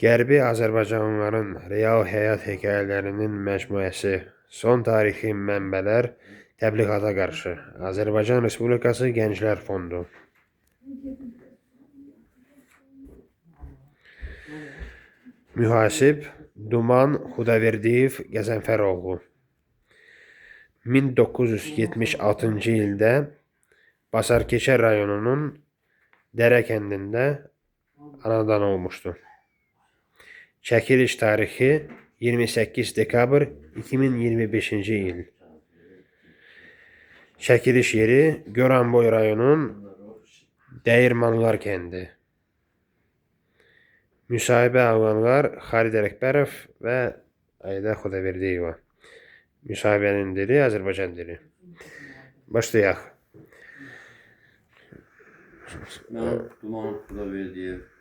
Qərbi Azərbaycanlıların real həyat hekayələrinin məcmuəsi Son tarixi mənbələr təbliğata qarşı Azərbaycan Respublikası Gənclər Fondu. Mühasib Duman Xudaverdiyev Qəzənfəroğlu 1976-cı ildə Basarkeçər rayonunun Dərə kəndində anadan olmuşdu. Çəkiliş tarixi 28 dekabr 2025-ci il. Çəkiliş yeri Goranboy rayonunun Dəyirmanlar kəndi. Müsahibə alanlar Xalid Ələkbərov və Ayda Xudaverdiyeva. Müsahibənin dili Azərbaycan dili. Başlayaq. Mən Duman Xudaverdiyev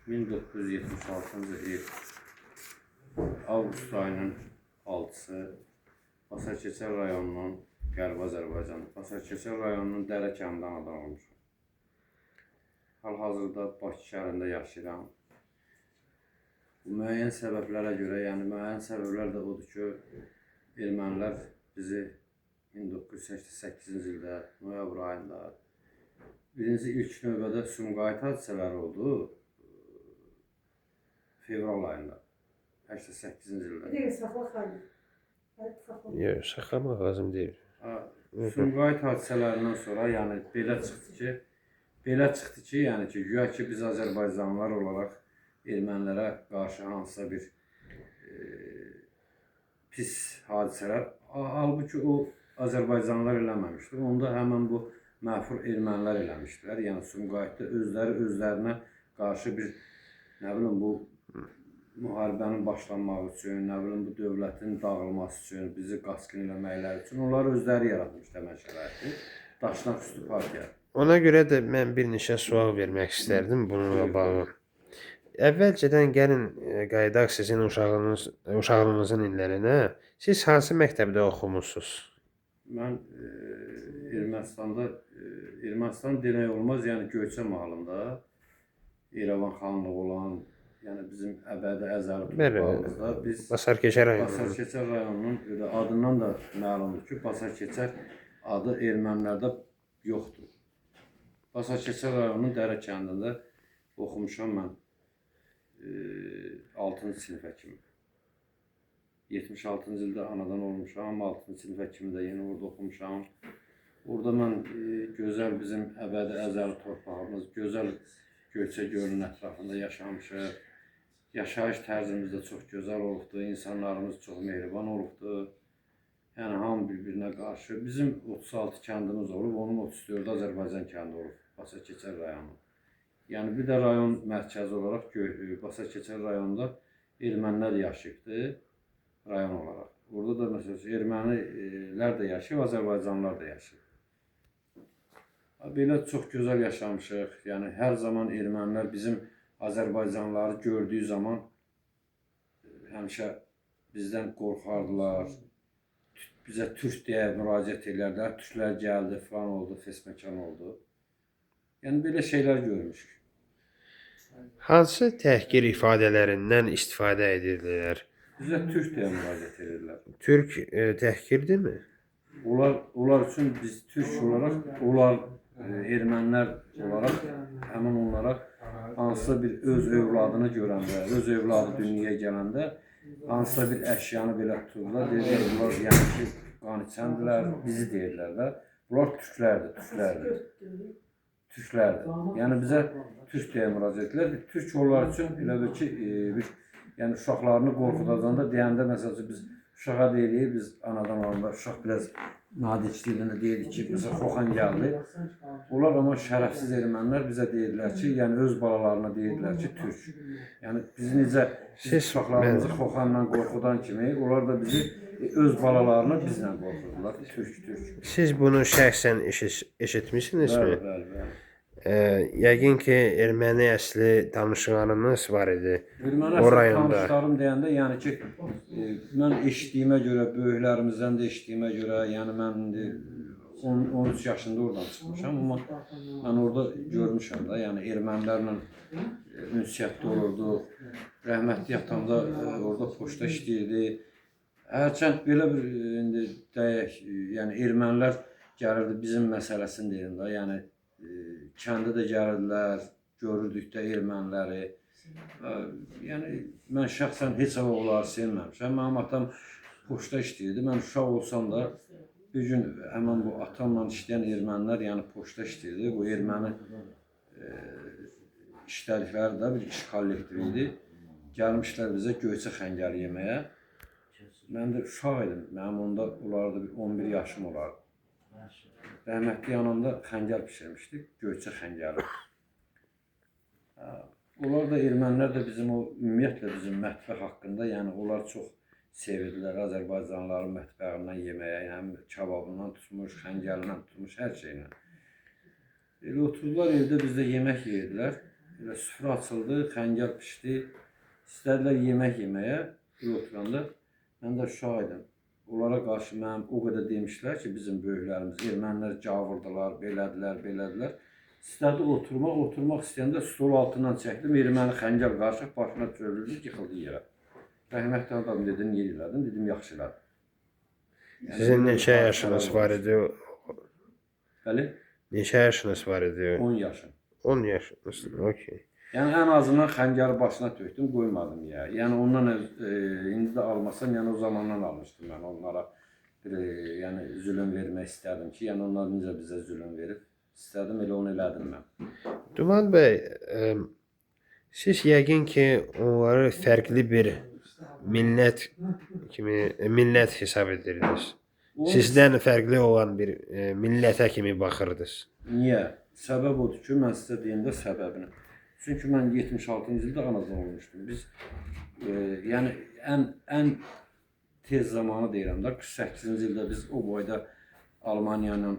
1976-cı il avqust ayının 6-sı Basarkeçər rayonunun Qərbi Azərbaycan, Basarkeçər rayonunun Dərə kəndində anadan olmuşam. Hal-hazırda Bakı şəhərində yaşayıram. Müəyyən səbəblərə görə, yəni müəyyən səbəblər də odur ki, ermənilər bizi 1988-ci ildə noyabr ayında birinci ilk növbədə Sumqayıt hadisələri oldu. Fevral ayında, 88-ci ildə. Yox, saxlamaq lazım deyil. Sumqayıt hadisələrindən sonra, yəni belə çıxdı ki, yəni ki, güya ki biz Azərbaycanlılar olaraq ermənilərə qarşı hansısa bir pis hadisələr, halbuki o Azərbaycanlılar eləməmişdir. Onda həmən bu məfhur ermənilər eləmişdilər. Yəni Sumqayıtda özlərinə qarşı bir, nə bilim, bu müharibənin başlanması üçün, nə bilim, bu dövlətin dağılması üçün, bizi qaskın eləməkləri üçün onlar özləri yaratmış demək şəraiti. Daşnaq üstü partiya. Ona görə də mən bir neçə sual vermək istərdim bununla bağlı. Əvvəlcədən gəlin qayıdaq sizin uşaqlığınızın illərinə. Siz hansı məktəbdə oxumusunuz? Mən Ermənistan demək olmaz, yəni Göyçə mahallında İrəvan xanlığı olan, yəni bizim əbədi əzəli torpağımızda biz Basarkeçər rayonunun adından da məlumdur ki, Basarkeçər adı ermənilərdə yoxdur. Basarkeçər rayonunun Dərə kəndində oxumuşam mən 6-cı sinifə kimi. 76-cı ildə anadan olmuşam, 6-cı sinifə kimi də yeni orada oxumuşam. Orada mən gözəl bizim əbədi əzəli torpağımız, gözəl Göyçə gölünün ətrafında yaşamışıq. Yaşayış tərzimiz də çox gözəl olubdur, insanlarımız çox mehriban olubdur. Yəni hamı bir-birinə qarşı. Bizim 36 kəndimiz olub, onun 34 Azərbaycan kəndi olub, Basarkeçər rayonu. Yəni bir də rayon mərkəzi olaraq Basarkeçər rayonunda ermənilər yaşayıbdır, rayon olaraq. Orada da məsələn ermənilər də yaşayıb, Azərbaycanlılar da yaşayıb. Belə çox gözəl yaşamışıq. Yəni hər zaman ermənilər bizim Azərbaycanlıları gördüyü zaman həmişə bizdən qorxardılar. Bizə türk deyə müraciət edərdilər. Türklər gəldi, falan oldu, fesməkan oldu. Yəni belə şeylər görmüşük. Hansı təhqir ifadələrindən istifadə edirlər? Bizə türk deyə müraciət edirlər. Türk təhqirdirmi? Onlar üçün biz türk olaraq, onlar ermənilər olaraq həmin onlara hansısa bir öz övladını görəndə, öz övladı dünyaya gələndə hansısa bir əşyanı belə tuturlar, deyirlər, bunlar yəni ki, qan içəndilər, bizi deyirlər də. Bunlar türklərdir. Yəni bizə türk deyə müraciət edirlər. Türk onlar üçün elə bir ki, yəni uşaqlarını qorxudacanda deyəndə məsələn biz uşağa deyirik, biz anadan olanda uşaq biraz nadiçliyinə deyirik ki, məsələn Xoxan gəldi. Onlar amma şərəfsiz ermənilər bizə deyirlər ki, yəni öz balalarına deyirlər ki, türk. Yəni biz necə uşaqlarımızı Xoxanla qorxudan kimi, onlar da bizi öz balalarını bizlə qorxurdular, türk. Siz bunu şəxsən eşitmisinizmi? Bəli. Yəqin ki, erməni əsli tanışlarınız var idi o rayonda. Tanışlarım deyəndə, yəni ki, mən eşitdiyimə görə, böyüklərimizdən də eşitdiyimə görə, yəni mən 13 yaşında oradan çıxmışam, amma mən orada görmüşəm də, yəni ermənilərlə ünsiyyətdə olurduq. Rəhmətli atamda orada poçta işləyirdi. Hərçənd belə bir indi deyək, yəni ermənilər gəlirdi bizim məsələsini deyim də, yəni kəndə də gəlirdilər, görürdük də erməniləri. Yəni mən şəxsən heç vaxt onları sevməmişəm. Mənim atam poçta işləyirdi. Mən uşaq olsam da bir gün həmin bu atamla işləyən ermənilər, yəni poçta işləyirdi. Bu erməni işlədikləri də bir iş kollektivi idi. Gəlmişlər bizə Göyçə xəngəli yeməyə. Mən də uşaq idim. Mənim onda olardı 11 yaşım olardı. Rəhmətli anamda xəngəl bişirmişdik. Göyçə xəngəli. Onlar da ermənilər də bizim o ümumiyyətlə bizim mətbəx haqqında, yəni onlar çox sevirdilər Azərbaycanlıların mətbəxindən yeməyə, yəni kababından tutmuş, xəngəlindən tutmuş, hər şeylə. Elə oturdular evdə bizdə yemək yedilər. Elə süfrə açıldı, xəngəl pişdi. İstədilər yemək yeməyə. Elə oturanda mən də uşaq idim. Onlara qarşı mənim o qədər demişlər ki, bizim böyüklərimiz, ermənilər cavırdılar, belədilər. İstədi oturmaq istəyəndə stol altından çəkdim, erməni xəngəl qarşı başına çövüldü, yıxıldı yerə. Rəhmətli adam dedi, niyə elədin? Dedim, yaxşı elədim. Sizin neçə yaşınız var idi? Bəli? Neçə yaşınız var idi? 10 yaşım. 10 yaşınız, okey. Yəni ən azından xəngəli başına tökdüm, qoymadım ya. Yəni ondan indi də almasam, yəni o zamandan almışdım mən onlara. Yəni zülm vermək istədim ki, yəni onlar necə bizə zülm verib. İstədim, elə onu elədim mən. Duman bəy, siz yəqin ki, onları fərqli bir millət hesab edirdiniz. Sizdən fərqli olan bir millətə kimi baxırdınız. Niyə? Səbəb odur ki, mən sizə deyim də səbəbini. Çünki mən 76-cı ildə anadan olmuşdum. Biz, yəni ən tez zamanı deyirəm də, 48-ci ildə biz o boyda Almaniya ilə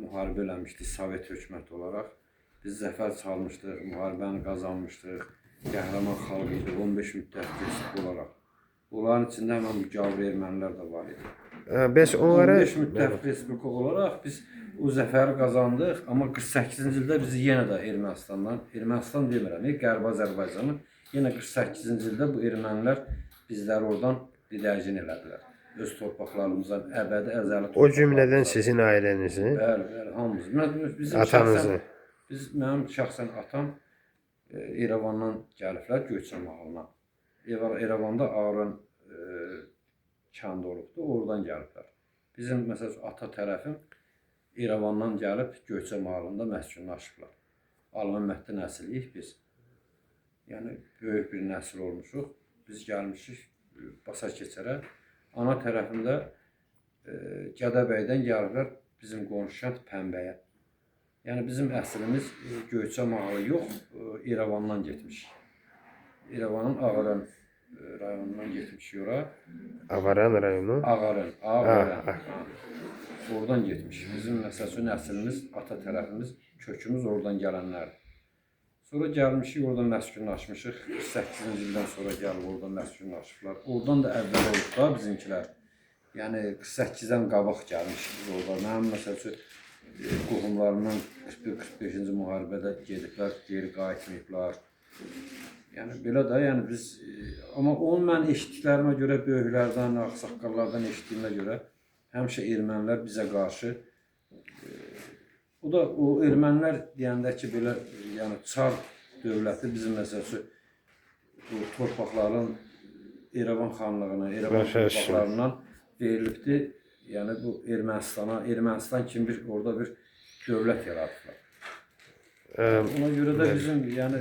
müharibə eləmişdik, Sovet hökuməti olaraq. Biz zəfər çalmışdıq, müharibəni qazanmışdıq. Qəhrəman xalq idi, 15 müddət keçdik olaraq. Onların içində həmən bu gavur ermənilər də var idi. Bəs onlara 15 müddət respublika olaraq biz o zəfəri qazandıq, amma 48-ci ildə bizi yenə də Ermənistan demirəm, Qərbi Azərbaycanı, yenə 48-ci ildə bu ermənilər bizləri oradan didərgin elədilər. Öz torpaqlarımızdan əbədi əzəli torpaqlarımızdan. O cümlədən sizin ailənizi? Bəli, hamımız. Atanızı? Mənim şəxsən atam İrəvandan gəliblər Göyçə mahalına. İrəvanda Ağrın kəndi olubdur, oradan gəliblər. Bizim məsələn ata tərəfim İrəvandan gəlib Göyçə mahalında məskunlaşıblar. Alman məhdi nəsiliyik biz. Yəni böyük bir nəsil olmuşuq. Biz gəlmişik Basa keçərə. Ana tərəfində Gədəbəydən gəliblər bizim qonşu kənd Pənbəyə. Yəni bizim əslimiz Göyçə mahalı yox, İrəvandan getmiş. İrəvanın Ağaran rayonundan getmişik ora. Ağaran rayonu? Ağaran. Oradan getmişik. Bizim məsələn əslimiz, ata tərəfimiz, kökümüz oradan gələnlərdir. Sonra gəlmişik, orada məskunlaşmışıq. 48-ci ildən sonra gəlib orada məskunlaşıblar. Oradan da əvvəl olub da bizimkilər. Yəni 48-dən qabaq gəlmişik orada. Mənim məsələn qohumlarımdan 41-45-ci müharibədə gediblər, geri qayıtmayıblar. Yəni belə də, yəni biz, amma onu mən eşitdiklərimə görə, böyüklərdən, ağsaqqallardan eşitdiyimə görə həmişə ermənilər bizə qarşı, o da o ermənilər deyəndə ki, belə, yəni Çar dövləti bizim məsələn bu torpaqların İrəvan xanlığına, İrəvan torpaqlarından verilibdir. Yəni bu Ermənistana, Ermənistan kimi bir orada bir dövlət yaradıblar. Ona görə də bizim yəni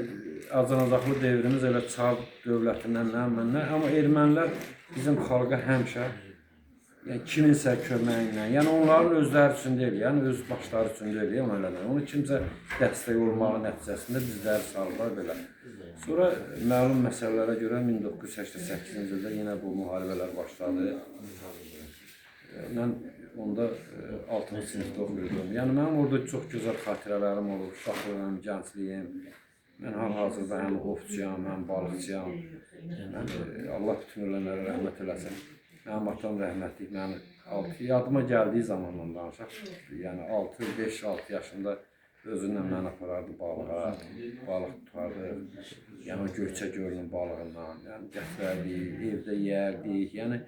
acınacaqlı devrimiz elə Çar dövlətindən mənlər, amma ermənilər bizim xalqa həmişə yəni kiminsə köməyinlə, yəni onların özləri üçün deyil, yəni öz başları üçün deyil, ona elədir. Onu kimsə dəstək olmağı nəticəsində bizləri salırlar belə. Sonra məlum məsələlərə görə 1988-ci ildə yenə bu müharibələr başladı. Mən onda 6-cı sinifdə oxuyurdum. Yəni mənim orada çox gözəl xatirələrim olub, uşaqlığım, gəncliyim. Mən hal-hazırda həm ovçuyam, həm balıqçıyam. Allah bütün ölənlərə rəhmət eləsin. Mənim atam rəhmətlik məni 6 yadıma gəldiyi zamandan danışaq. Yəni 5-6 yaşında özünlə məni aparardı balığa, balıq tutardı. Yəni o Göyçə gölünün balığından, yəni gətirərdik, evdə yeyərdik. Yəni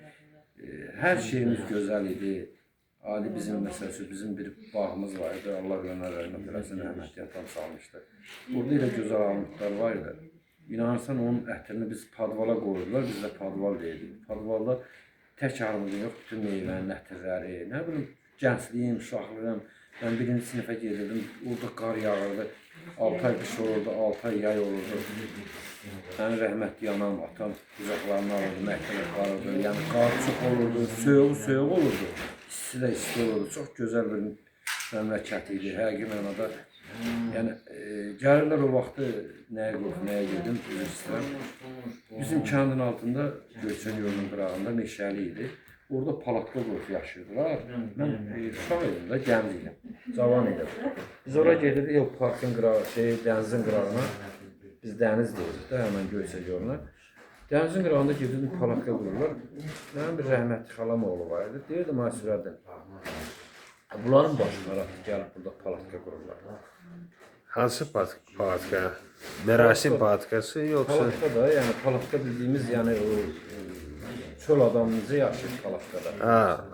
hər şeyimiz gözəl idi. Ali bizim məsəl üçün bizim bir bağımız var idi. Allah ömür rəhmət eləsin, rəhmətli atam salmışdı. Burada elə gözəl armudlar var idi. İnanırsan onun ətrini biz padvala qoyurdular, biz də padval deyirdik. Padvalda tək armudu yox, bütün meyvənin ətirləri, nə bilim, gəncliyim, uşaqlığım. Mən birinci sinifə gedirdim, orada qar yağırdı. 6 ay qış olurdu, 6 ay yay olurdu. Mənim rəhmətli anam, atam qucaqlarını alırdı, məktəbə aparırdı. Yəni qar çox olurdu, soyuq olurdu. İsti də isti olurdu. Çox gözəl bir məmləkət idi, həqiqi mənada. Yəni gəlirlər o vaxtı nəyə qoyub, nəyə gedim, üzr istəyirəm. Bizim kəndin altında Göyçə gölünün qırağında meşəli idi. Orada palatlı qoyub yaşayırdılar. Mən uşaq idim də, gənc idim, cavan idim. Biz ora gedirdik, o parkın qırağı, dənizin qırağına. Biz dəniz deyirdik də, həmən Göyçə gölünə. Dənizin qırağında gedirdim, palatlı qururlar. Mənim bir rəhmətli xalam oğlu var idi. Deyirdim, ay sürərdim. Bunların başları gəlib burada palatka qururlar. Hansı palatka? Mərasim palatkası yoxsa? Palatka da, yəni palatka bildiyimiz, yəni o çöl adamımızı yaşayır palatkada.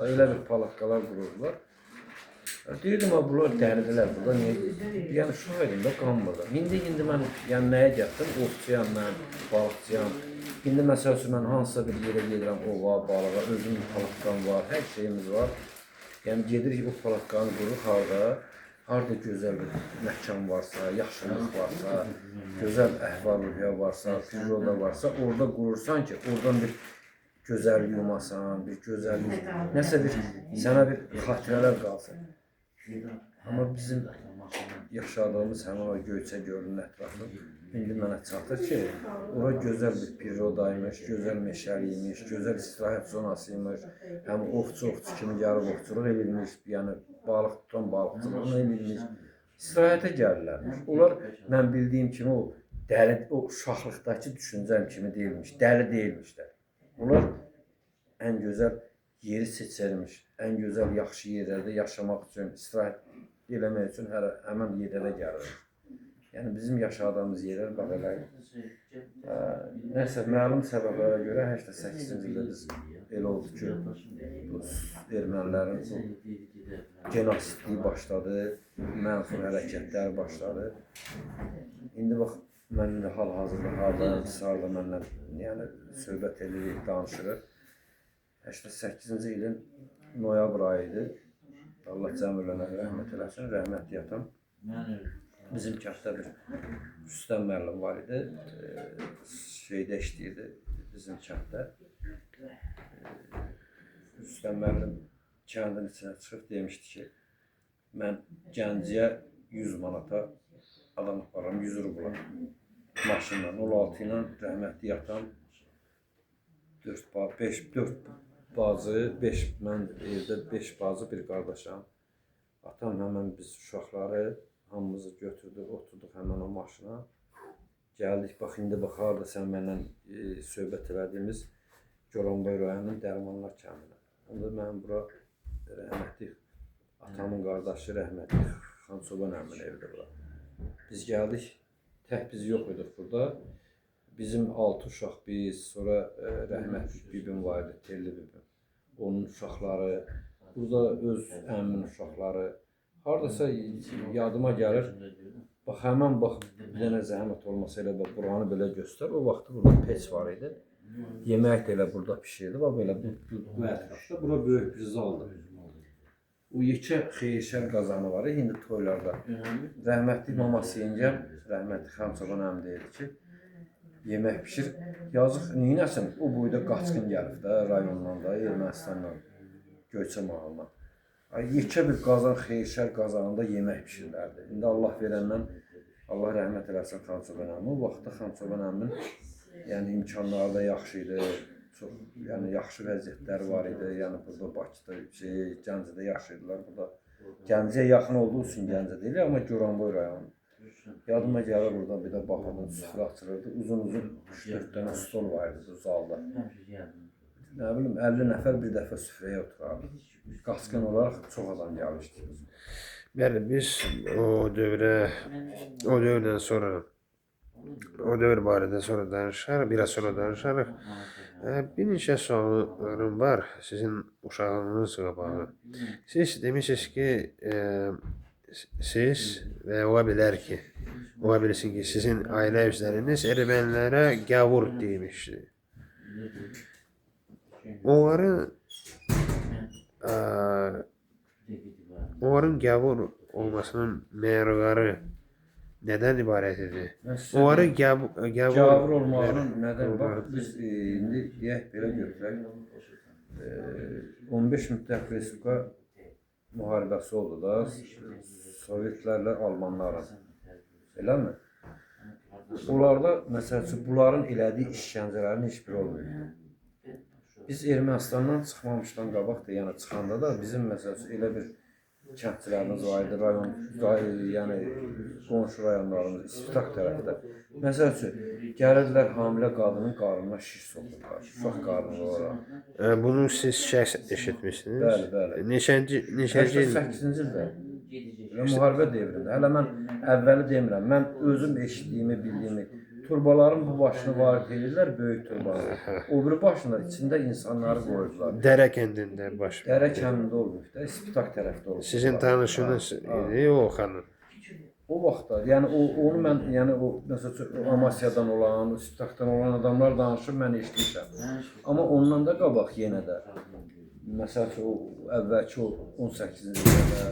Elə bir palatkalar qururlar. Deyirdim, bunlar dəridilər burada, niyə? Yəni uşaq edim də, qanmırdı. İndi mən yəni nəyə gəldim? Ovçuyam mən, balıqçıyam. İndi məsəl üçün mən hansısa bir yerə gedirəm, ova, balığa, özümün palatkam var, hər şeyimiz var. Yəni gedirik o palatkanı qururuq harda gözəl bir məkan varsa, yaxşılıq varsa, gözəl əhval-ruhiyyə varsa, priroda varsa, orada qurursan ki, oradan bir gözəllik yumasan, bir gözəllik, nəsə bir, sənə bir xatirələr qalsın. Amma bizim yaşadığımız həmin o Göyçə gölünün ətrafı indi mənə çatır ki, ora gözəl bir prirodaymış, gözəl meşəliymiş, gözəl istirahət zonasıymış, həm ovçu kimi gəlib ovçuluq edilmiş, yəni balıq tutan balıqçılığını edilmiş, istirahətə gəlirlərmiş. Onlar mən bildiyim kimi o uşaqlıqdakı düşüncəm kimi deyilmiş, dəli deyilmişlər. Onlar ən gözəl yeri seçilmiş, ən gözəl yaxşı yerlərdə yaşamaq üçün, istirahət eləmək üçün həmən yerlərə gəlirlər. Yəni bizim yaşadığımız yerlər bax elə. Nəsə məlum səbəblərə görə 88-ci ildə biz elə oldu ki, ermənilərin genosidliyi başladı, mənfur hərəkətlər başladı. İndi bax mən hal-hazırda hardayam, sarda mənlə yəni söhbət edirik, danışırıq. 88-ci ilin noyabr ayı idi. Allah cəmürlənə rəhmət eləsin, rəhmətli atam. Bizim kənddə bir Rüstəm müəllim var idi, şeydə işləyirdi bizim kənddə. Rüstəm müəllim kəndin içinə çıxıb demişdi ki, mən Gəncəyə 100 manata adam aparıram, 100 rubla maşınla, 06 ilə rəhmətli atam 4 bacı, mən evdə 5 bacı, bir qardaşam. Atam həmən biz uşaqları hamımızı götürdük, oturduq həmən o maşına. Gəldik, bax, indi baxardı sən mənlə söhbət elədiyimiz Goranboy rayonunun Dərmanlar kəndinə. Onda mənim bura rəhmətli atamın qardaşı, rəhmətli Xançoban əmin evidir bura. Biz gəldik, tək biz yox idik burada. Bizim 6 uşaq biz, sonra rəhmətli bibim var idi, Telli bibim. Onun uşaqları, burada öz əmin uşaqları. Haradasa yadıma gəlir, bax, həmən bax, bir dənə zəhmət olmasa elə buranı belə göstər, o vaxtı burada peç var idi. Yemək də elə burada pişirdi, bax, belə bu ətrafda, bura böyük bir zaldır. O yekə xeyirşər qazanı var, indi toylarda. Rəhmətli maması yengəm, rəhmətli Xançoban əmi deyirdi ki, yemək pişir, yazıq, neynəsin, o boyda qaçqın gəlib də, rayondan da, Ermənistandan, Göyçə mağalına. Yekə bir qazan, xeyirşər qazanında yemək pişirlərdi. İndi Allah verəndən, Allah rəhmət eləsin Xançoban əmi. O vaxtda Xançoban əmin yəni imkanları da yaxşı idi. Çox yəni yaxşı vəziyyətləri var idi. Yəni burada Bakıda, Gəncədə yaşayırdılar. Burada Gəncəyə yaxın olduğu üçün Gəncə deyil, amma Goranboy rayonu. Yadıma gəlir burada bir də baxırdım, süfrə açılırdı. Uzun 3-4 dənə stol var idi bu zalda. nə bilim 50 nəfər bir dəfə süfrəyə oturardı. Qaçqın olaraq çox adam gəlmişdi. Bəli, biz o dövrdən sonra, o dövr barədə sonra danışarıq, biraz sonra danışarıq. Bir neçə suallarım var sizin uşaqlığınız qabağı. Siz demişsiniz ki, siz və ola bilər ki, ola bilsin ki, sizin ailə üzvləriniz ermənilərə gavur demişdi. Onların gavur olmasının məqarı nədən ibarət idi? Onları Gavur olmağının nədən bax biz indi deyək belə götürək. 15 müddət Respublika müharibəsi oldu da Sovetlərlə Almanların. Eləmi? Onlarda məsəl üçün bunların elədiyi işgəncələrin heç biri olmuyor. Biz Ermənistandan çıxmamışdan qabaq da, yəni çıxanda da bizim məsəl üçün elə bir kəndçilərimiz var idi, yəni qonşu rayonlarımız, İspitaq tərəfdə. Məsəl üçün, gəlirdilər hamilə qadının qarnına şiş soxurlar, uşaq qarnına olaraq. Bunu siz şəxsən eşitmişsiniz? Bəli, bəli. Neçənci il? 88-ci ildə. Müharibə devrində. Hələ mən əvvəli demirəm, mən özüm eşitdiyimi, bildiyimi. Turbaların bu başını varid edirlər, böyük turbaları. O biri başında içində insanları qoyurdular. Dərə kəndində baş verdi. Dərə kəndində olmuş da, İspitaq tərəfdə olmuş. Sizin tanışınız idi o xanım. O vaxtda, yəni onu mən, yəni o məsələn Amasyadan olan, İspitaqdan olan adamlar danışıb mən eşitmişəm. Amma ondan da qabaq yenə də məsələn o əvvəlki o 18-ci ildə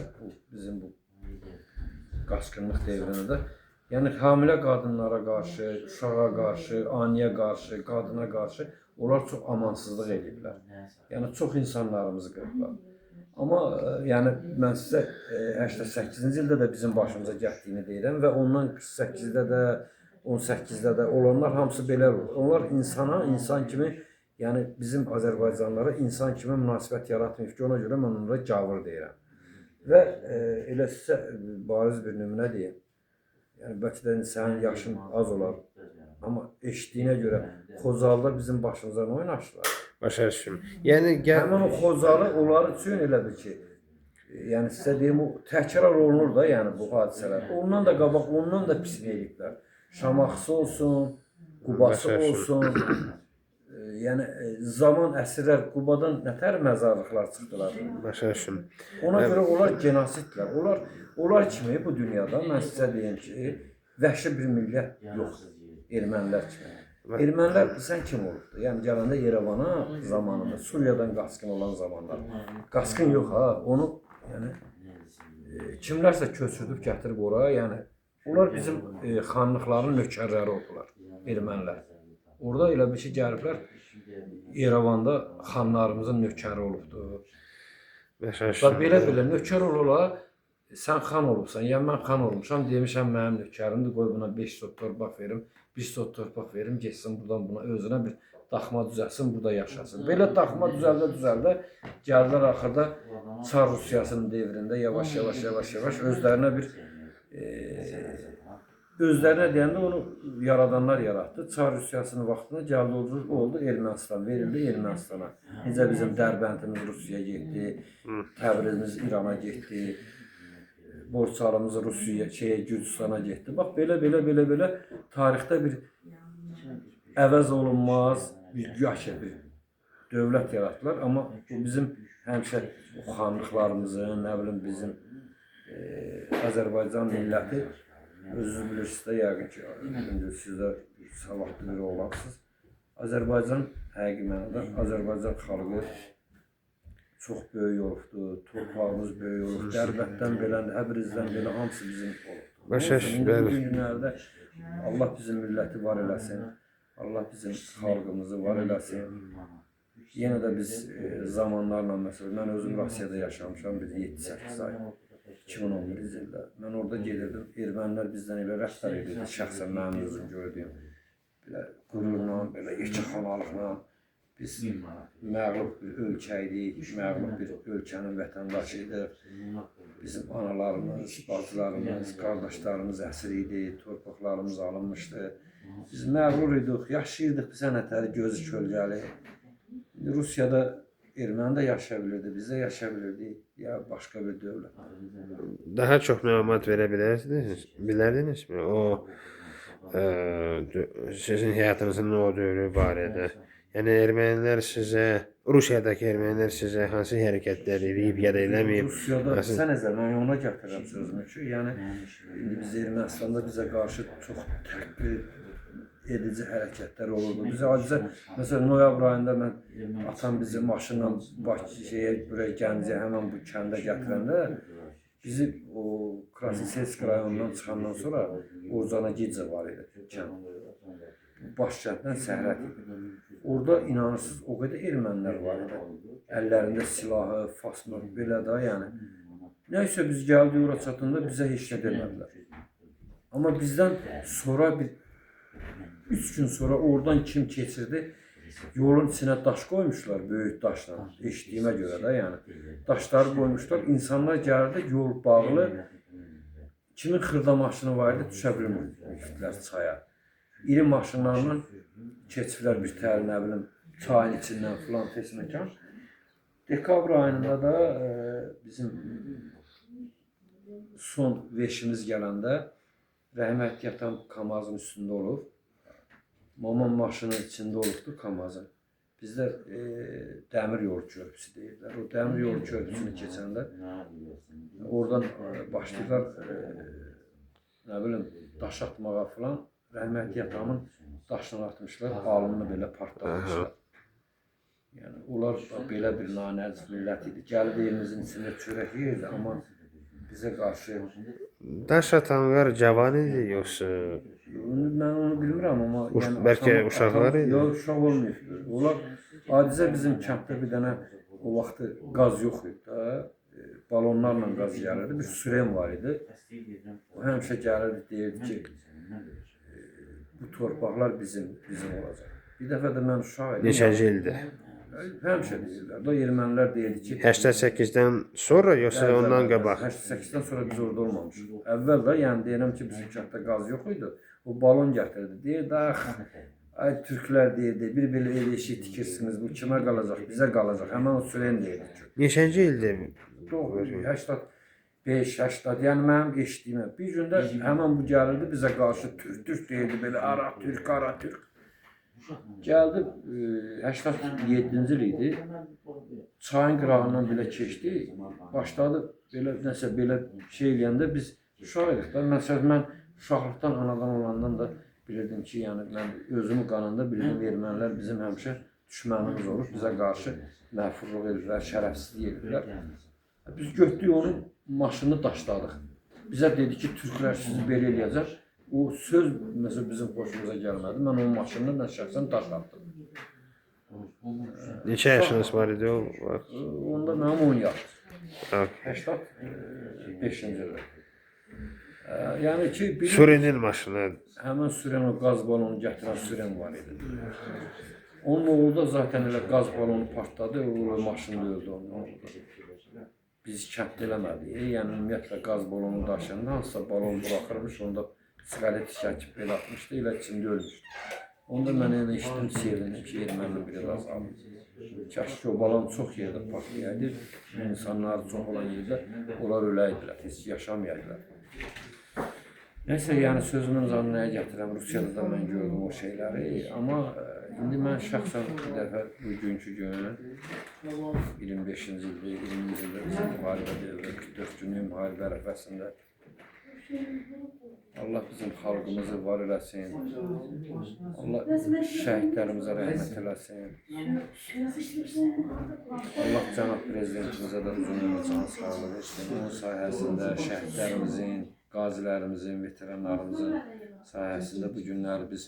bizim bu qaçqınlıq dövründə də yəni hamilə qadınlara qarşı, uşağa qarşı, aniyə qarşı, qadına qarşı onlar çox amansızlıq ediblər. Yəni çox insanlarımızı qırıblar. Amma yəni mən sizə 88-ci ildə də bizim başımıza gəldiyini deyirəm və ondan 48-də də, 18-də də olanlar hamısı belə olur. Onlar insana, insan kimi, yəni bizim Azərbaycanlılara insan kimi münasibət yaratmayıb ki, ona görə mən onlara gavur deyirəm. Və elə sizə bariz bir nümunə deyim. Yəni bəlkə də sənin yaşın az olar. Amma eşitdiyinə görə Xozalıda bizim başımıza nə oynaşdılar? Başa düşdüm. Yəni həmin o Xozalı onlar üçün elə bil ki, yəni sizə deyim o təkrar olunur da, yəni bu hadisələr. Ondan da qabaq, ondan da pis eləyiblər. Şamaxısı olsun, Qubası olsun. Yəni zaman əsrlər Qubadan nətər məzarlıqlar çıxdılar. Başa düşdüm. Ona görə onlar genosidlər. Onlar kimi bu dünyada mən sizə deyim ki, vəhşi bir millət yoxdur. Ermənilər kimi. Ermənilər sən kim olubdur? Yəni gələndə Yerevana zamanında, Suriyadan qaçqın olan zamanlar. Qaçqın yox ha, onu yəni kimlərsə köçürdüb gətirib ora, yəni onlar bizim xanlıqların nökərləri oldular, ermənilər. Orada elə bir şey gəliblər, Yerevanda xanlarımızın nökəri olubdur. Və belə nökər olurlar, sən xan olubsan, yəni mən xan olmuşam, demişəm mənim nökərimdir, qoy buna 5 sot torpaq verim, 1 sot torpaq verim, geçsin buradan buna, özünə bir daxma düzəlsin, burada yaşasın. Belə daxma düzəldə, gəldilər axırda Çar Rusiyasının devrində yavaş özlərinə bir özlərinə deyəndə onu yaradanlar yaratdı. Çar Rusiyasının vaxtında gəldi oldu Ermənistan, verildi Ermənistana. Necə bizim Dərbəndimiz Rusiyaya getdi, Təbrizimiz İrana getdi, Borçalımız Rusiyaya, Gürcüstana getdi. Bax belə tarixdə bir əvəz olunmaz, bir bir dövlət yaratdılar. Amma bizim həmişə xanlıqlarımızın, nə bilim bizim Azərbaycan milləti özünüz bilirsiniz də yəqin ki, siz də savadlı biri olarsınız. Azərbaycan həqiqi mənada Azərbaycan xalqı çox böyük olubdur, torpağımız böyük olubdur. Dərbətdən belə, Təbrizdən belə hamısı bizim olubdur. Bu günlərdə Allah bizim milləti var eləsin, Allah bizim xalqımızı var eləsin. Yenə də biz zamanlarla, məsələn, mən özüm Rusiyada yaşamışam, bir 7-8 ay. 2011-ci ildə. Mən orada gedirdim, ermənilər bizdən elə rəftar edirdi, şəxsən mənim özüm gördüyüm. Belə qürurla, belə yekəxanalıqla. Biz məğlub bir ölkəydik, məğlub bir ölkənin vətəndaşıydıq. Bizim analarımız, bacılarımız, qardaşlarımız əsir idi, torpaqlarımız alınmışdı. Biz məğlub idik, yaşayırdıq biz nətəri gözü kölgəli. Rusiyada erməni də yaşaya bilirdi, biz də yaşaya bilirdik, ya başqa bir dövlət. Daha çox məlumat verə bilərdinizmi? O sizin həyatınızın o dövrü barədə. Yəni ermənilər sizə, Rusiyadakı ermənilər sizə hansı hərəkətlər edib ya da eləməyib? Rusiyada sən nəzər, mən ona gətirirəm sözümü ki, yəni indi biz Ermənistanda bizə qarşı çox təqlid edici hərəkətlər olurdu. Biz acizə, məsələn, noyabr ayında mən atam bizi maşınla buraya Gəncəyə, həmən bu kəndə gətirəndə bizi o Krasnoselsk rayonundan çıxandan sonra Orzana Gidze var idi kənd. Baş kənddən Səhrət idi. Orada inanırsınız o qədər ermənilər var idi. Əllərində silahı, fasma, belə də yəni. Nəysə biz gəldik ora çatanda bizə heç nə demədilər. Amma bizdən sonra 3 gün sonra oradan kim keçirdi? Yolun içinə daş qoymuşlar, böyük daşlar. Eşitdiyimə görə də yəni. Daşları qoymuşlar, insanlar gəlirdi, yol bağlı. Kimin xırda maşını var idi, düşə bilmirdilər çaya. İri maşınlarla keçiblər bir təl, nə bilim, çayın içindən filan fesməkan. Dekabr ayında da bizim son veşimiz gələndə rəhmətli atam Kamazın üstündə olub. Mamam maşının içində olubdu Kamazın. Bizdə dəmir yol körpüsü deyirlər. O dəmir yol körpüsünü keçəndə oradan başlayırlar, nə bilim, daş atmağa filan. Rəhmətli atamın daşını atmışlar, alnını belə partlatmışlar. Yəni, onlar belə bir nanəziz millət idi. Gəlib evimizin içində çörək yeyirdi, amma bizə qarşı... Daş atanlar cavan idi, yoxsa? Mən onu bilmirəm, amma... Bəlkə uşaqlar idi? Yox, uşaq olmayıb. Onlar, adicə bizim kənddə bir dənə o vaxtı qaz yox idi da. Balonlarla qaz gəlirdi, bir sürən var idi. O həmişə gəlirdi, deyirdi ki, bu torpaqlar bizim olacaq. Bir dəfə də mən uşaq idim. Neçənci ildə? Həmişə deyirlər. Da ermənilər deyirdi ki... 88-dən sonra, yoxsa ondan qabaq? 88-dən sonra biz orada olmamışıq. Əvvəl də, yəni deyirəm ki, bizim kənddə qaz yox idi. O balon gətirdi. Deyirdi, ay türklər deyirdi, bir belə ev eşik tikirsiniz, bu kimə qalacaq, bizə qalacaq. Həmən o sürən deyirdi ki. Neçənci ildə? 85-80, yəni mənim eşitdiyimə. Bir gündə həmən bu gəlirdi, bizə qarşı türk deyirdi, belə ara türk. Gəldi, 87-ci il idi, çayın qırağından belə keçdi, başladı belə, nəsə belə şey eləyəndə biz uşaq idik da. Məsələn, mən uşaqlıqdan, anadan olandan da bilirdim ki, yəni mən özümü qanında bilirdim, ermənilər bizim həmişə düşmənimiz olur, bizə qarşı məhfurluq edirlər, şərəfsizlik edirlər. Biz götdük onun maşını daşladıq. Bizə dedi ki, türklər sizi belə eləyəcək. O söz məsələn bizim xoşumuza gəlmədi. Mən onun maşınını mən şəxsən daş atdım. Neçə yaşınız var idi o vaxt? Onda mənim 10 yaş. 85-ci ildə. Yəni ki, Sürənin maşını. Həmən sürən o qaz balonu gətirən sürən var idi. Onun oğlu da zaten elə qaz balonu partladı, o maşını öldü onun oğlu. Biz kənd eləmədik. Yəni ümumiyyətlə qaz balonu daşıyanda hansısa balon buraxırmış, onda siqaret çəkib belə atmışdı, elə içində ölmüşdü. Onda mən elə işitdim, sevindim ki, erməni biri azaldı. Kaş ki, o balon çox yerdə partlayaydı, insanlar çox olan yerdə onlar öləydilər, heç yaşamayaydılar. Nəysə, yəni sözümün zanlıya gətirəm, Rusiyada da mən gördüm o şeyləri, amma indi mən şəxsən bir dəfə bugünkü günü 25-ci ildə, 20-ci ildə bizim müharibə deyildir, 44 günlük müharibə ərəfəsində Allah bizim xalqımızı var eləsin, Allah şəhidlərimizə rəhmət eləsin, Allah cənab prezidentimizə də uzun ömür can sağlığı versin, onun sayəsində şəhidlərimizin, qazilərimizin, veteranlarımızın sayəsində bu günləri biz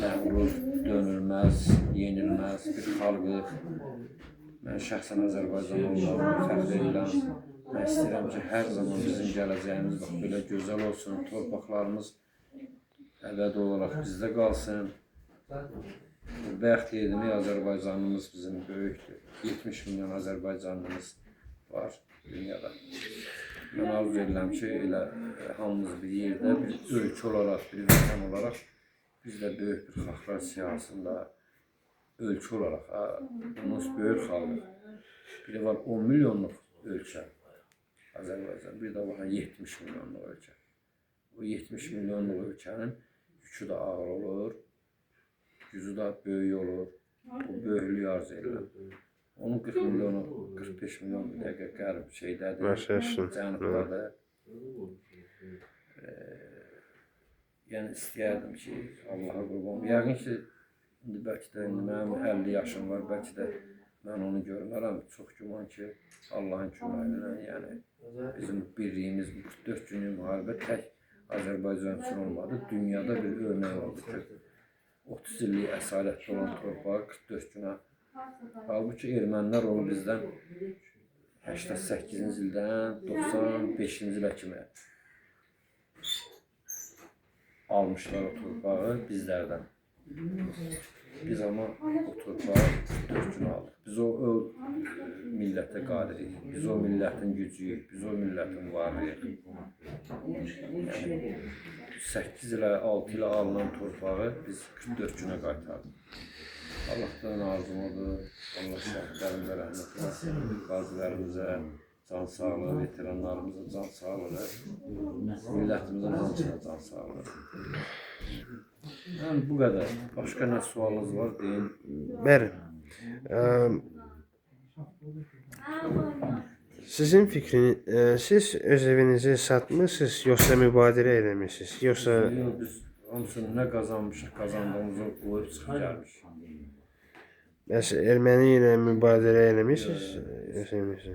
məğrur, dönülməz, yenilməz bir xalqıq. Mən şəxsən Azərbaycan olmağımı fəxr edirəm. Mən istəyirəm ki, hər zaman bizim gələcəyimiz bax, belə gözəl olsun, torpaqlarımız əbədi olaraq bizdə qalsın. Bəxt edimi Azərbaycanımız bizim böyükdür. 70 milyon Azərbaycanlımız var dünyada. Mən arzu edirəm ki, elə hamımız bir yerdə, bir ölkə olaraq, bir vətən olaraq biz də böyük bir xalqlar siyasında ölçü olarak. Onun böyük xalq. Biri var 10 milyonluq ölçü Azərbaycan, bir də var 70 milyonluq ölçü. O 70 milyonluq ölçənin yükü də ağır olur, gücü də böyük olur. O böyüklüyü arz edirlər. Onun 40 milyonu, 45 milyon dəqiqə qərb şeydədir, Başlasın. cənubdadır. Yəni istəyərdim ki, Allaha qurban. Yəqin ki, indi bəlkə də mənim 50 yaşım var, bəlkə də mən onu görmərəm. Çox güman ki, Allahın köməyi ilə, yəni bizim birliyimiz, 44 günlük müharibə tək Azərbaycan üçün olmadı. Dünyada bir örnək oldu ki, 30 illik əsarətdə olan torpağı 44 günə. Halbuki ermənilər onu bizdən 88-ci ildən 95-ci ilə kimi almışlar o torpağı bizlərdən. Biz ama o torpağı 44 gün aldık. Biz o millete qadirik. Biz o milletin gücüyük. Biz o milletin varlıyıq. Yani 8 ilə 6 ilə alınan torpağı biz 44 günə qaytardıq. Allah'tan arzum odur. Allah şəhidlərimizə rəhmət eləsin. Qazilərimizə can sağlığı, veteranlarımıza can sağlığı, milletimizin hamısına can sağlığı. Yani bu kadar. Başka ne sualınız var deyin. Bəli. Sizin fikriniz, siz öz evinizi satmışsınız, yoksa mübadele eləmişsiniz, yoksa Biz hamısını ne kazanmışıq, kazandığımızı koyup çıxıb gəlmiş. bəs erməni ilə mübadilə eləmişsiniz? Öz evinizə?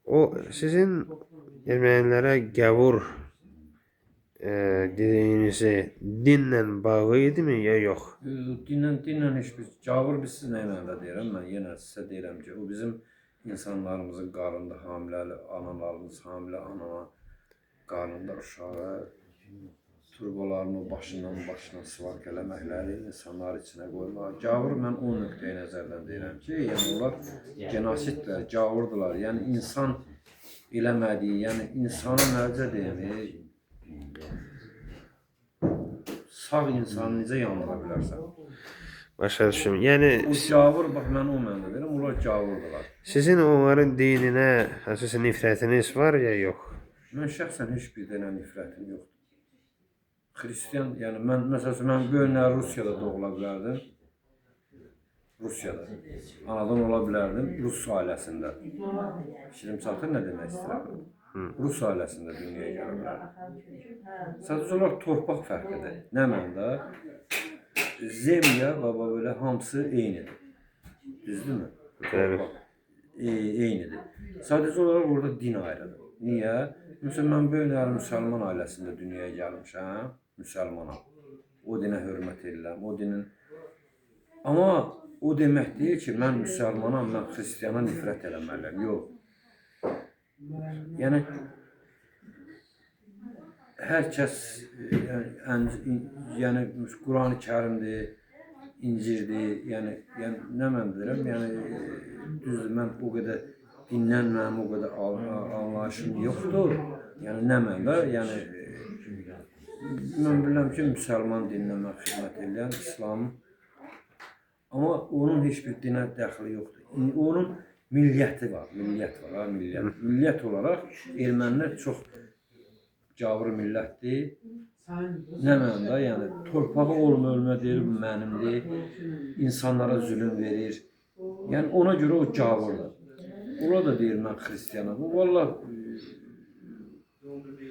O sizin ermənilərə gavur dediyinizi dinlə bağlı idimi ya yox? Dinlə heç bir cavır biz siz nə mənada deyirəm, mən yenə sizə deyirəm ki, o bizim insanlarımızın qarnında hamiləli analarımız, hamilə ana qarnında uşağı turbalarını başından sıvark eləməkləri, insanlar içinə qoymaq. Cavır mən o nöqteyi nəzərdən deyirəm ki, yəni onlar genosidlər, cavırdılar. Yəni insan eləmədiyi, yəni insana necə deyim, sağ insanı necə yandıra bilərsən? Başa düşüm. Yəni O cavır, bax mən o mənada deyirəm, onlar cavırdılar. sizin onların dininə hansısa nifrətiniz var ya yox? Mən şəxsən heç bir dənə nifrətim yoxdur. Hristiyan, yəni mən məsələn mən böyünlər Rusiyada doğula bilərdim. Rusiyada. Anadan ola bilərdim Rus ailəsində. Şirin çatır nə demək istəyirəm? Rus ailəsində dünyaya gələ bilərdim. Sadəcə olaraq torpaq fərqlidir. Nə məndə? Zemya, baba belə hamısı eynidir. Düzdürmü? Torpaq. Eynidir. Sadəcə olaraq orada din ayrıdır. Niyə? Məsələn, mən böyünlər müsəlman ailəsində dünyaya gəlmişəm. Müsəlmanam. O dinə hörmət edirəm. O dinin... Amma o demək deyil ki, mən müsəlmanam, mən xristiyana nifrət eləməliyəm. Yox. Yəni, hər kəs, yəni Quran-ı Kərimdir, İncirdir, yəni nə mən deyirəm, yəni düzdür, mən o qədər dindən mənim o qədər anlayışım yoxdur. Yəni nə məndə, yəni mən bilirəm ki, müsəlman dininə mən xidmət edirəm, İslam. Amma onun heç bir dinə dəxli yoxdur. Onun milliyyəti var, millət var, millət. Millət olaraq ermənilər çox cavır millətdir. Nə məndə, yəni torpağı olma deyir, bu mənimdir. İnsanlara zülüm verir. Yəni ona görə o cavırdır. Ola da deyir mən xristiyanam. Valla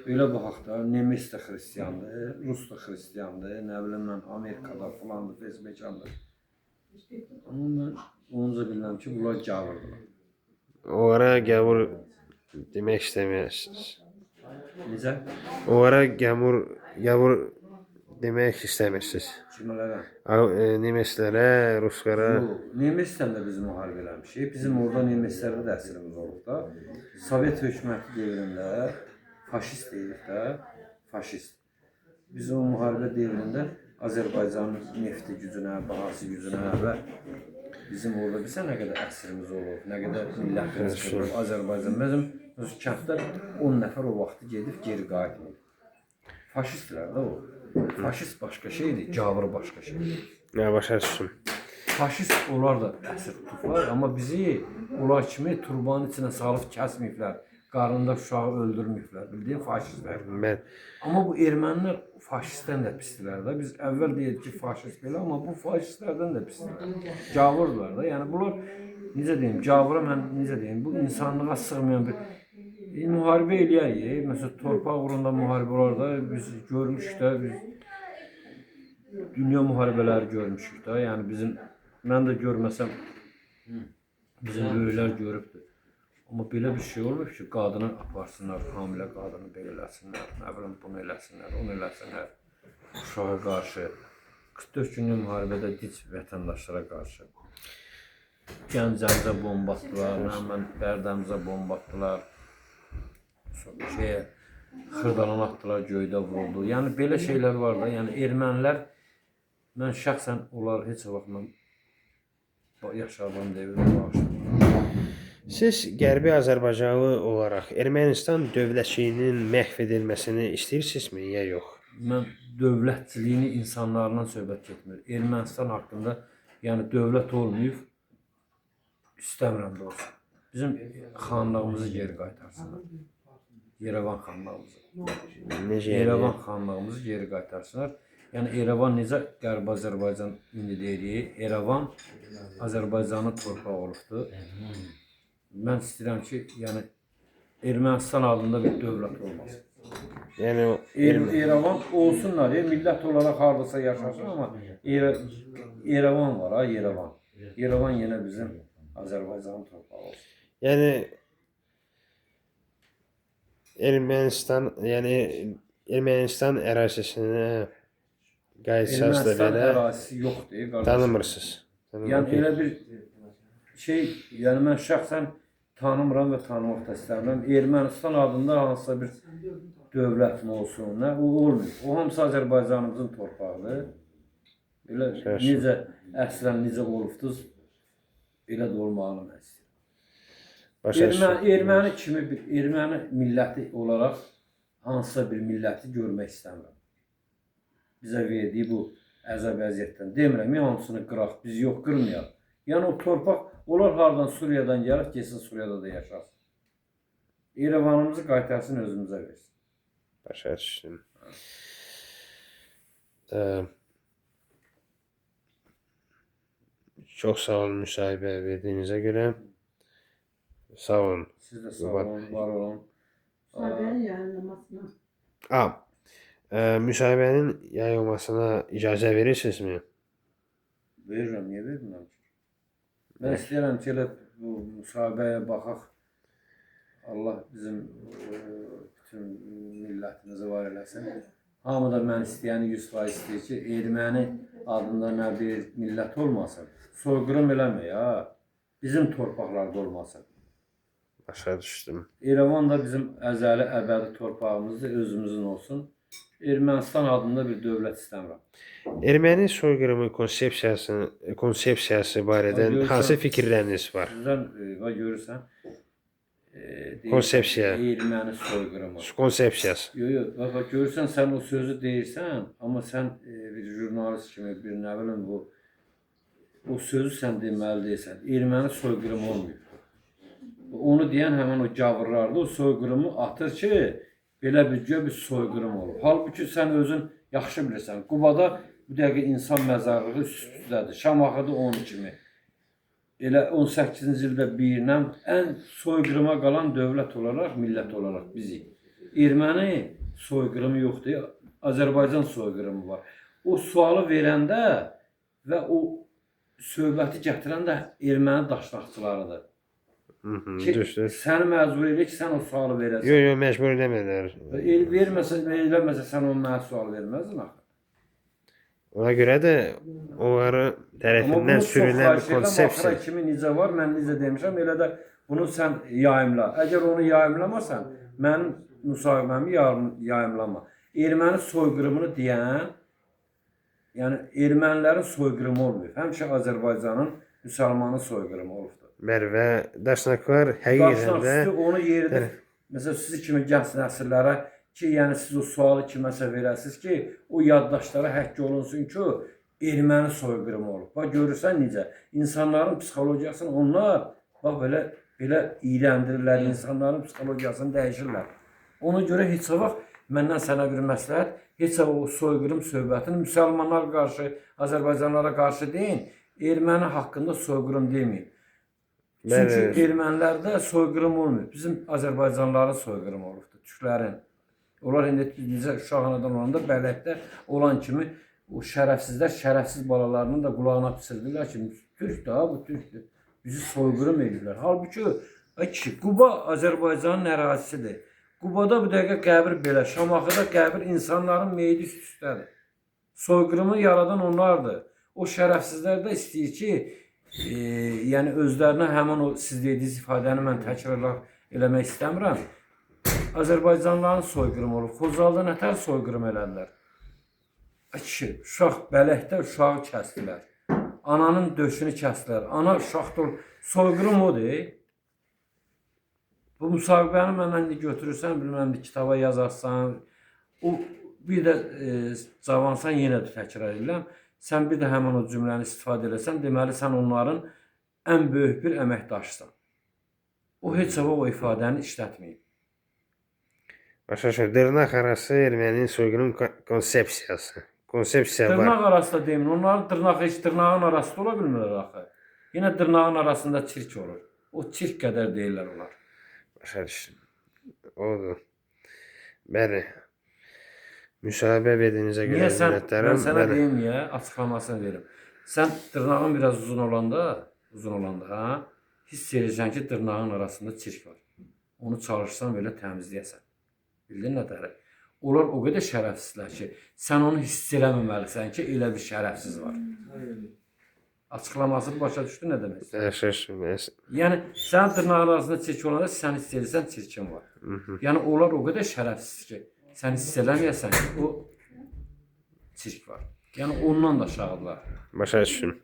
belə baxaq da, Nemes də xristiyandır, Rus da xristiyandır, nə bilim mən Amerikada falandır, Özbəkistandır. Amma mən onca bilirəm ki, bunlar cavırdılar. Onlara gavur demək istəmirsiniz. Necə? Onlara gavur demək istəmirsiniz. Kimlərə? Nemeslərə, Ruslara. Nemeslə də biz müharibə eləmişik. Bizim orada Nemeslərdə də əsirimiz olub da. Sovet hökuməti devrində faşist deyirik də, faşist. Biz o müharibə devrində Azərbaycanın nefti gücünə, bahası gücünə və bizim orada bilsə nə qədər əsirimiz olub, nə qədər millətimiz olub Azərbaycan. Bizim kənddə 10 nəfər o vaxtı gedib geri qayıtmır. Faşistlər də o. Faşist başqa şeydir, cavır başqa şeydir. Ya başa düşdüm. Faşist onlar da əsir tutublar, amma bizi onlar kimi turbanın içinə salıb kəsməyiblər, qarnında uşağı öldürməyiblər, bildiyin faşistlər. Mən Amma bu ermənilər faşistdən də pisdirlər də. Biz əvvəl deyirdik ki, faşist belə, amma bu faşistlərdən də pisdirlər. Cavırlar da. Yəni bunlar necə deyim, cavıra mən necə deyim, bu insanlığa sığmayan bir müharibə eləyərik. Məsələn, torpaq uğrunda müharibə olar da biz görmüşük də, biz dünya müharibələri görmüşük də. Yəni bizim mən də görməsəm bizim böyüklər görübdür. Amma belə bir şey olmur ki, qadını aparsınlar, hamilə qadını belə eləsinlər, nə bilim bunu eləsinlər, onu eləsinlər. Uşağa qarşı 44 günlük müharibədə dinc vətəndaşlara qarşı Gəncəmizə bomba atdılar, mən Bərdəmizə bomba atdılar. Xırdalan atdılar, göydə vuruldu. Yəni belə şeylər var da. Yəni ermənilər, mən şəxsən onları heç vaxt mən yaşadığım devirdə bağışlamıram. siz Qərbi Azərbaycanlı olaraq Ermənistan dövlətçiliyinin məhv edilməsini istəyirsinizmi, ya yox? Mən dövlətçiliyini insanlarla söhbət getmir. Ermənistan haqqında, yəni dövlət olmayıb, istəmirəm də olsun. Bizim xanlığımızı geri qaytarsınlar. Yerevan xanlığımızı. Necə Yerevan yəni? xanlığımızı geri qaytarsınlar. Yəni Yerevan necə Qərbi Azərbaycan indi deyirik, Yerevan Azərbaycanın torpağı olubdur. Mən istəyirəm ki, yəni Ermənistan adında bir dövlət olmasın. Yəni o Yerevan olsunlar, millət olaraq hardasa yaşasın, amma Yerevan var ha, Yerevan. Yerevan yenə bizim Azərbaycanın torpağı olsun. yəni Ermənistan ərazisinə qayıtsaz da Ermənistan belə ərazisi yoxdur, qardaş. tanımırsınız. Yəni elə bir şey, yəni mən şəxsən tanımıram və tanımaq da istəmirəm. Ermənistan adında hansısa bir dövlət mi olsun, nə? O olmuyor. O hamısı Azərbaycanımızın torpağıdır. Elə necə əslən necə olubduz, elə də olmağını mən istəyirəm. Erməni kimi bir erməni milləti olaraq hansısa bir milləti görmək istəmirəm. Bizə verdiyi bu əzab əziyyətdən demirəm, hamısını qıraq, biz yox qırmayaq. Yəni o torpaq, onlar hardan Suriyadan gəlib, getsin Suriyada da yaşasın. Yerevanımızı qaytarsın, özümüzə versin. Başa düşdüm. Çox sağ olun müsahibə verdiyinizə görə. Sağ olun. Siz də sağ olun, var olun. Müsahibənin yayınlamasına. Müsahibənin yayılmasına icazə verirsinizmi? Verirəm, niyə vermirəm ki? Mən istəyirəm ki, elə bu müsahibəyə baxaq. Allah bizim bütün millətimizi var eləsin. Hamı da mən istəyəni 100% istəyir ki, erməni adında nə bir millət olmasın. Soyqırım eləmə ya. Bizim torpaqlarda olmasın. Başa düşdüm. İrəvan da bizim əzəli, əbədi torpağımızdır, özümüzün olsun. Ermənistan adında bir dövlət istəmirəm. Erməni soyqırımı konsepsiyası barədə hansı fikirləriniz var? Sizdən görürsən, Konsepsiya. Erməni soyqırımı. Konsepsiyası. Yox, bax görürsən sən o sözü deyirsən, amma sən bir jurnalist kimi bir nə bilim o sözü sən deməli deyirsən. Erməni soyqırımı olmuyor. Onu deyən həmin o gavurlardır, o soyqırımı atır ki, belə bir soyqırım olur. Halbuki sən özün yaxşı bilirsən. Qubada bu dəqiqə insan məzarlığı üst-üstədir. Şamaxıda onun kimi. Elə 18-ci ildə birlə ən soyqırıma qalan dövlət olaraq, millət olaraq bizik. Erməni soyqırımı yoxdur, Azərbaycan soyqırımı var. O sualı verəndə və o söhbəti gətirən də erməni daşnaqçılarıdır. Səni məcbur edir ki, sən o sualı verəsən. Yox, məcbur eləmirlər. Eləməsə sən o mənə sual verməzdin axı. Ona görə də onları tərəfindən sürülən bir konsepsiya. Amma kimi necə var, mən necə demişəm, elə də bunu sən yayımla. Əgər onu yayımlamasan, mənim müsahibəmi yayımlama. Erməni soyqırımını deyən, yəni ermənilərin soyqırımı olmuyor. Həmişə Azərbaycanın müsəlmanın soyqırımı olubdur. Və daşnaqlar həqiqətən də onu yeridir. Məsələn, sizi kimi gənc nəsillərə ki, yəni siz o sualı kiməsə verəsiniz ki, o yaddaşlara həkk olunsun ki, o erməni soyqırımı olub. Bax görürsən necə insanların psixologiyasını onlar bax belə iyrəndirirlər, insanların psixologiyasını dəyişirlər. Ona görə heç vaxt məndən sənə bir məsləhət, heç vaxt o soyqırım söhbətini müsəlmanlara qarşı, Azərbaycanlara qarşı deyin, erməni haqqında soyqırım deməyin. Çünki ermənilərdə soyqırım olmuyor. Bizim Azərbaycanlıların soyqırımı olubdur, türklərin. Onlar indi bizə uşaq anadan olanda bələddə olan kimi o şərəfsizlər şərəfsiz balalarının da qulağına pısırdılar ki, türk da, bu türkdür. Bizi soyqırım edirlər. Halbuki Quba Azərbaycanın ərazisidir. Qubada bu dəqiqə qəbir belə, Şamaxıda qəbir insanların meyidi üst-üstədir. Soyqırımı yaradan onlardır. O şərəfsizlər də istəyir ki, yəni özlərinə həmin o siz dediyiniz ifadəni mən təkrarlar eləmək istəmirəm. Azərbaycanlıların soyqırımı olub. Xocalda nətər soyqırım elədilər? Kişi, uşaq bələkdə uşağı kəsdilər. Ananın döşünü kəsdilər. Ana uşaqdır. Soyqırım odur. Bu müsahibəni məndən götürürsən, bilməm bir kitaba yazarsan. O bir də cavansan yenə də təkrar edirəm. Sən bir də həmin o cümləni istifadə eləsən, deməli sən onların ən böyük bir əməkdaşısan. O heç vaxt o ifadəni işlətməyib. Başa düşürəm. Dırnaq arası erməninin soyqırım konsepsiyası. Konsepsiya var. Dırnaq arası da demin, onların dırnağı heç dırnağın arasında ola bilmirlər axı. Yenə dırnağın arasında çirk olur. O çirk qədər deyirlər onlar. Başa düşdüm. Odur. Bəli. Müsahibə verdiyinizə görə Niyə sən, minnətdaram. mən sənə deyim niyə, açıqlamasını verim. Sən dırnağın biraz uzun olanda, hiss edirsən ki, dırnağın arasında çirk var. Onu çalışsan belə təmizləyəsən. Bildin nə dərək? Onlar o qədər şərəfsizlər ki, sən onu hiss eləməməlisən ki, elə bir şərəfsiz var. Açıqlamasını başa düşdü nə demək istəyir? Yəni, sənin dırnağın arasında çirk olanda sən hiss edirsən çirkin var. Yəni, onlar o qədər şərəfsiz ki, sən hiss eləməyəsən ki, o çirk var. Yəni, ondan da aşağıdırlar. Başa düşdüm.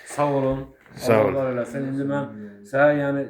Sağ olun. Sağ olun. Allah eləsin. İndi mən sizə, yəni